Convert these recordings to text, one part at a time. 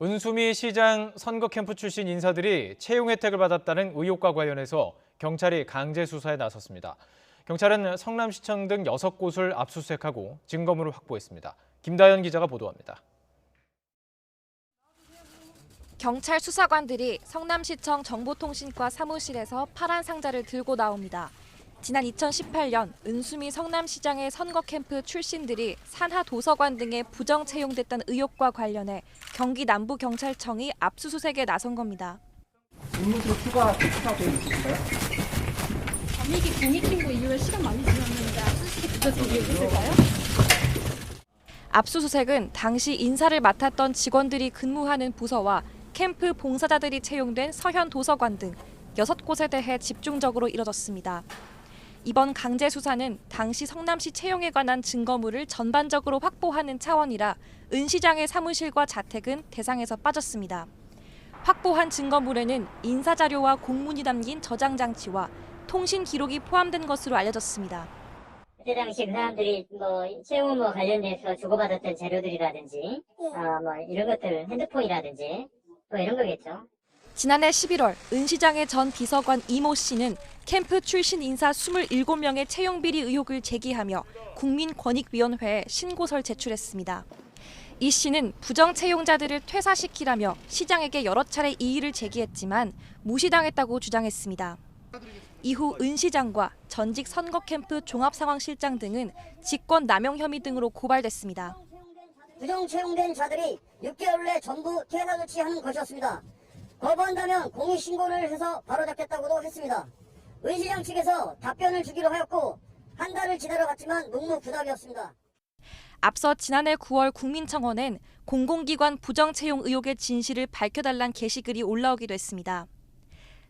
은수미 시장 선거 캠프 출신 인사들이 채용 혜택을 받았다는 의혹과 관련해서 경찰이 강제 수사에 나섰습니다. 경찰은 성남시청 등 6곳을 압수수색하고 증거물을 확보했습니다. 김다연 기자가 보도합니다. 경찰 수사관들이 성남시청 정보통신과 사무실에서 파란 상자를 들고 나옵니다. 지난 2018년 은수미 성남시장의 선거 캠프 출신들이 산하 도서관 등에 부정 채용됐다는 의혹과 관련해 경기 남부경찰청이 압수수색에 나선 겁니다. 임무수로 추가되어 있을까요? 범익이 공익신고 이후에 시간 많이 지났는데 압수수색 부탁드리고 있을까요? 압수수색은 당시 인사를 맡았던 직원들이 근무하는 부서와 캠프 봉사자들이 채용된 서현 도서관 등 6곳에 대해 집중적으로 이뤄졌습니다. 이번 강제 수사는 당시 성남시 채용에 관한 증거물을 전반적으로 확보하는 차원이라 은 시장의 사무실과 자택은 대상에서 빠졌습니다. 확보한 증거물에는 인사자료와 공문이 담긴 저장 장치와 통신 기록이 포함된 것으로 알려졌습니다. 그때 당시 그 사람들이 채용 관련돼서 주고받았던 자료들이라든지 이런 것들, 핸드폰이라든지 이런 거겠죠. 지난해 11월 은 시장의 전 비서관 이모 씨는 캠프 출신 인사 27명의 채용 비리 의혹을 제기하며 국민권익위원회에 신고서를 제출했습니다. 이 씨는 부정 채용자들을 퇴사시키라며 시장에게 여러 차례 이의를 제기했지만 무시당했다고 주장했습니다. 이후 은 시장과 전직 선거 캠프 종합상황실장 등은 직권 남용 혐의 등으로 고발됐습니다. 부정 채용된 자들이 6개월 내 전부 퇴사 조치하는 것이었습니다. 거부한다면 공익신고를 해서 바로잡겠다고도 했습니다. 은 시장 측에서 답변을 주기로 하였고 한 달을 기다려봤지만 묵묵부답이었습니다. 앞서 지난해 9월 국민청원엔 공공기관 부정채용 의혹의 진실을 밝혀달란 게시글이 올라오기도 했습니다.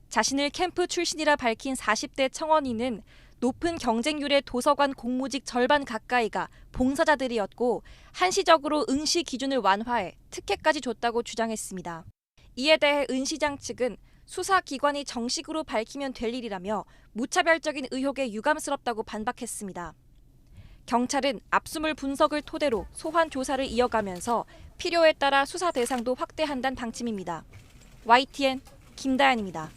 자신을 캠프 출신이라 밝힌 40대 청원인은 높은 경쟁률의 도서관 공무직 절반 가까이가 봉사자들이었고 한시적으로 응시 기준을 완화해 특혜까지 줬다고 주장했습니다. 이에 대해 은 시장 측은 수사기관이 정식으로 밝히면 될 일이라며 무차별적인 의혹에 유감스럽다고 반박했습니다. 경찰은 압수물 분석을 토대로 소환 조사를 이어가면서 필요에 따라 수사 대상도 확대한다는 방침입니다. YTN 김다연입니다.